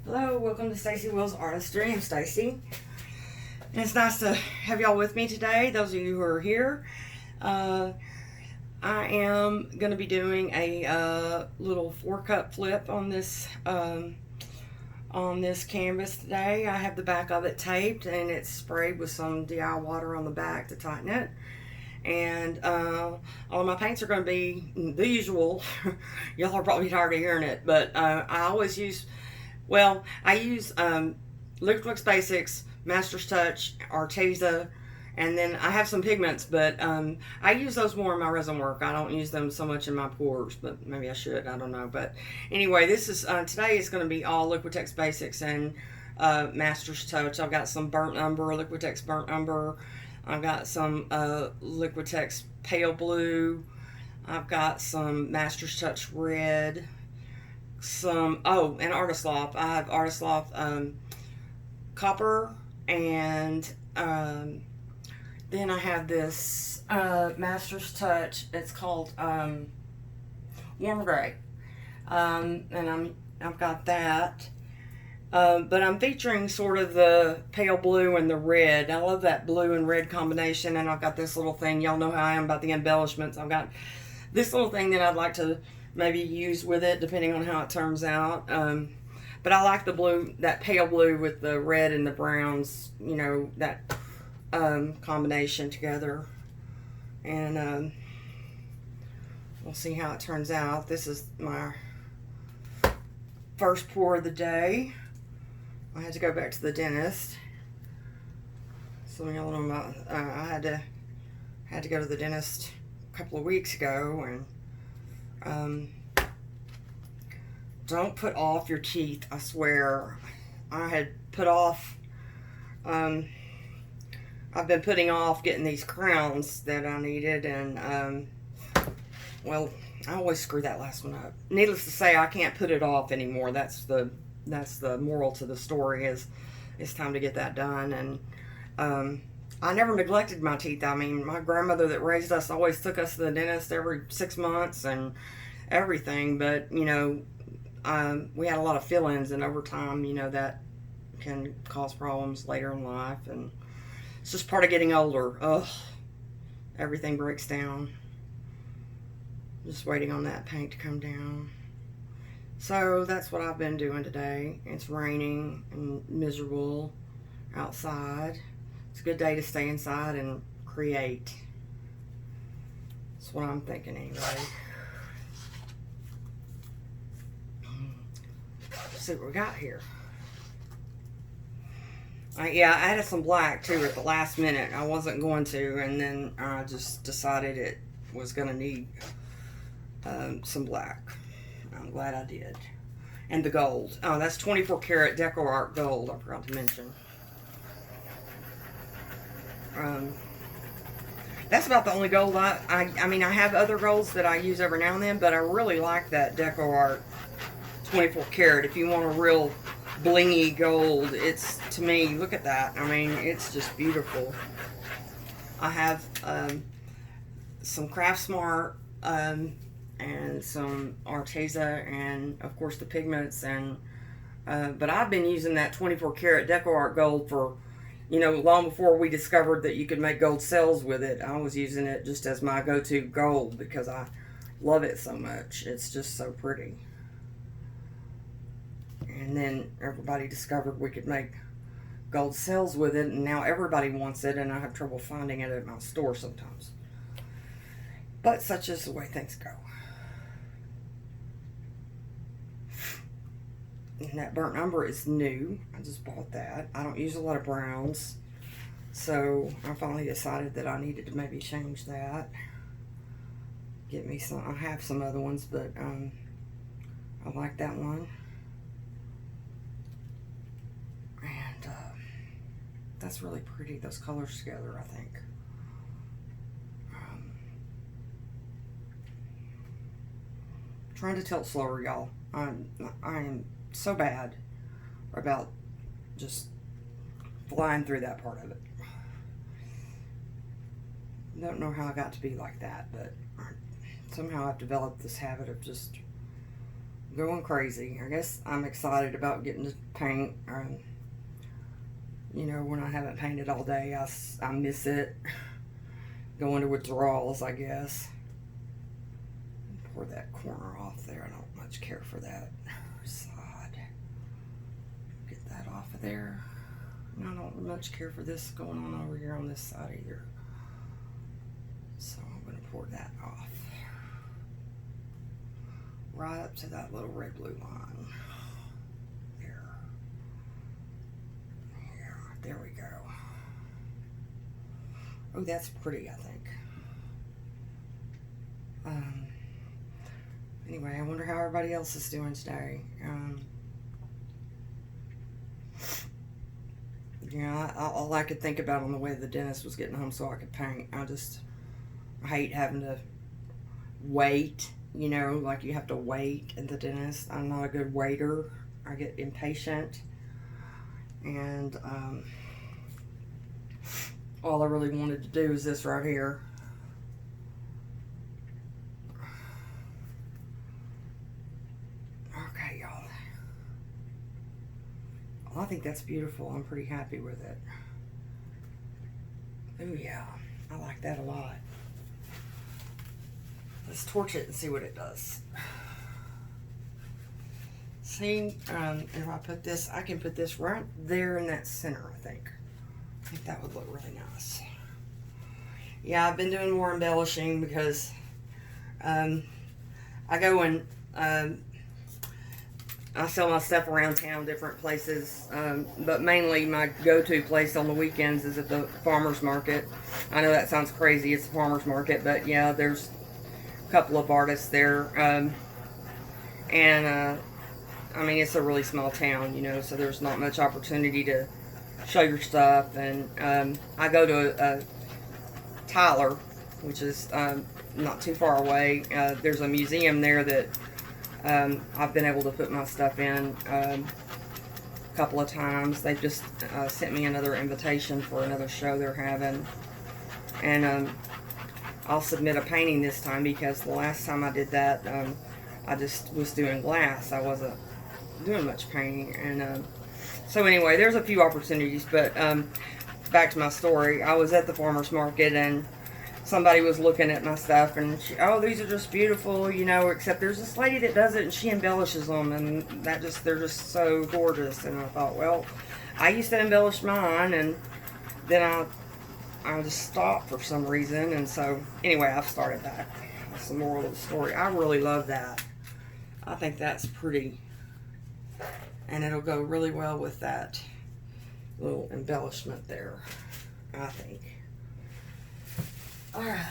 Hello, welcome to Stacy Will's Artistry. I'm Stacy. And it's nice to have y'all with me today, those of you who are here. I am going to be doing a little 4-cup flip on this canvas today. I have the back of it taped and it's sprayed with some DI water on the back to tighten it. And all of my paints are going to be the usual. Y'all are probably tired of hearing it, but I always use, I use Liquid Basics, Master's Touch, Arteza, and then I have some pigments, but I use those more in my resin work. I don't use them so much in my pours, but maybe I should. I don't know. But anyway, this is today is going to be all Liquitex Basics and Master's Touch. I've got some burnt umber, Liquitex burnt umber. I've got some Liquitex pale blue. I've got some Master's Touch red. And Artist Loft. I have Artist Loft copper, and then I have this Master's Touch. It's called warm gray, and I've got that. But I'm featuring sort of the pale blue and the red. I love that blue and red combination, and I've got this little thing. Y'all know how I am about the embellishments. I've got this little thing that I'd like to maybe use with it, depending on how it turns out. But I like the blue, that pale blue with the red and the browns, you know, that combination together. And we'll see how it turns out. This is my first pour of the day. I had to go back to the dentist. Some of y'all know about. I had to go to the dentist a couple of weeks ago, and don't put off your teeth. I swear, I had put off. I've been putting off getting these crowns that I needed, and I always screw that last one up. Needless to say, I can't put it off anymore. That's the moral to the story, is it's time to get that done. And I never neglected my teeth. I mean, my grandmother that raised us always took us to the dentist every 6 months and everything, but you know, we had a lot of fill-ins, and over time, you know, that can cause problems later in life, and it's just part of getting older. Ugh, everything breaks down. Just waiting on that paint to come down. So that's what I've been doing today. It's raining and miserable outside. It's a good day to stay inside and create. That's what I'm thinking anyway. Let's see what we got here. I added some black too at the last minute. I wasn't going to, and then I just decided it was going to need some black. I'm glad I did. And the gold. Oh, that's 24 karat Deco Art gold, I forgot to mention. That's about the only gold I mean, I have other golds that I use every now and then, but I really like that Deco Art 24 karat. If you want a real blingy gold, it's, to me, look at that. I mean, it's just beautiful. I have some Craft Smart and some Arteza, and of course the pigments, and but I've been using that 24 karat Deco Art gold for, you know, long before we discovered that you could make gold cells with it. I was using it just as my go-to gold because I love it so much. It's just so pretty. And then everybody discovered we could make gold cells with it, and now everybody wants it, and I have trouble finding it at my store sometimes. But such is the way things go. And that burnt umber is new. I just bought that. I don't use a lot of browns, so I finally decided that I needed to maybe change that. Get me some. I have some other ones, but I like that one. And that's really pretty. Those colors together, I think. Trying to tilt slower, y'all. I am so bad about just flying through that part of it. Don't know how I got to be like that, but somehow I've developed this habit of just going crazy. I guess I'm excited about getting to paint. You know, when I haven't painted all day, I miss it. Going to withdrawals, I guess. Pour that corner off there. I don't much care for that side. Get that off of there. And I don't much care for this going on over here on this side either. So I'm going to pour that off. Right up to that little red-blue line. There. Yeah, there we go. Oh, that's pretty, I think. Anyway, I wonder how everybody else is doing today. Yeah, all I could think about on the way to the dentist was getting home so I could paint. I hate having to wait, you know, like you have to wait at the dentist. I'm not a good waiter. I get impatient. And all I really wanted to do is this right here. Okay, y'all. Well, I think that's beautiful. I'm pretty happy with it. Oh yeah, I like that a lot. Let's torch it and see what it does. See, if I put this, I can put this right there in that center, I think. I think that would look really nice. Yeah, I've been doing more embellishing because I go and I sell my stuff around town, different places, but mainly my go-to place on the weekends is at the farmer's market. I know that sounds crazy, it's the farmer's market, but yeah, there's a couple of artists there, and I mean, it's a really small town, you know, so there's not much opportunity to show your stuff. And I go to Tyler, which is not too far away. There's a museum there that I've been able to put my stuff in a couple of times. They've just sent me another invitation for another show they're having. And I'll submit a painting this time because the last time I did that, I just was doing glass. I wasn't doing much painting. And so anyway, there's a few opportunities, but back to my story. I was at the farmer's market and somebody was looking at my stuff and oh, these are just beautiful, you know, except there's this lady that does it and she embellishes them, and they're just so gorgeous. And I thought, well, I used to embellish mine, and then I just stopped for some reason. And so anyway, I've started back. That's the moral of the story. I really love that. I think that's pretty. And it'll go really well with that little embellishment there, I think. Alright.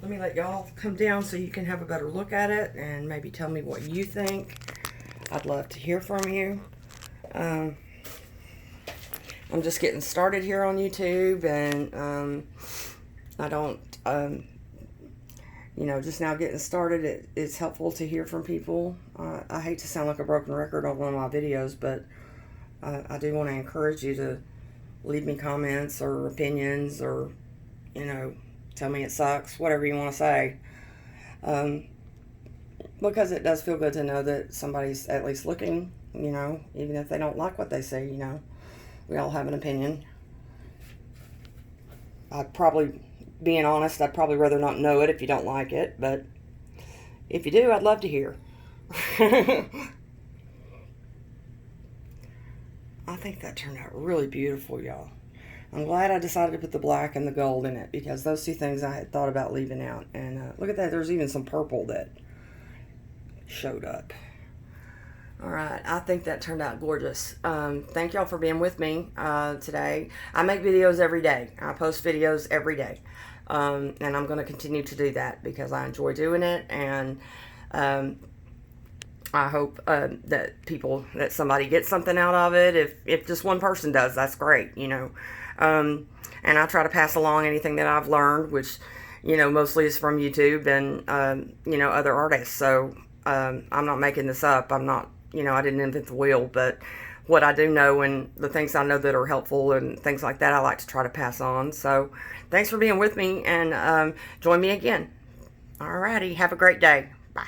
Let me let y'all come down so you can have a better look at it and maybe tell me what you think. I'd love to hear from you. I'm just getting started here on YouTube, and I don't, you know, just now getting started. It's helpful to hear from people. I hate to sound like a broken record on one of my videos, but I do want to encourage you to leave me comments or opinions, or, you know, tell me it sucks, whatever you want to say. Because it does feel good to know that somebody's at least looking, you know, even if they don't like what they say, you know. We all have an opinion. Being honest, I'd probably rather not know it if you don't like it, but if you do, I'd love to hear. I think that turned out really beautiful, y'all. I'm glad I decided to put the black and the gold in it, because those two things I had thought about leaving out. And look at that, there's even some purple that showed up. Alright, I think that turned out gorgeous. Thank y'all for being with me today. I make videos every day. I post videos every day. And I'm going to continue to do that because I enjoy doing it. And I hope that somebody gets something out of it. If just one person does, that's great, you know. And I try to pass along anything that I've learned, which, you know, mostly is from YouTube and, you know, other artists. So I'm not making this up. I'm not, you know, I didn't invent the wheel, but what I do know and the things I know that are helpful and things like that, I like to try to pass on. So thanks for being with me, and join me again. Alrighty, have a great day. Bye.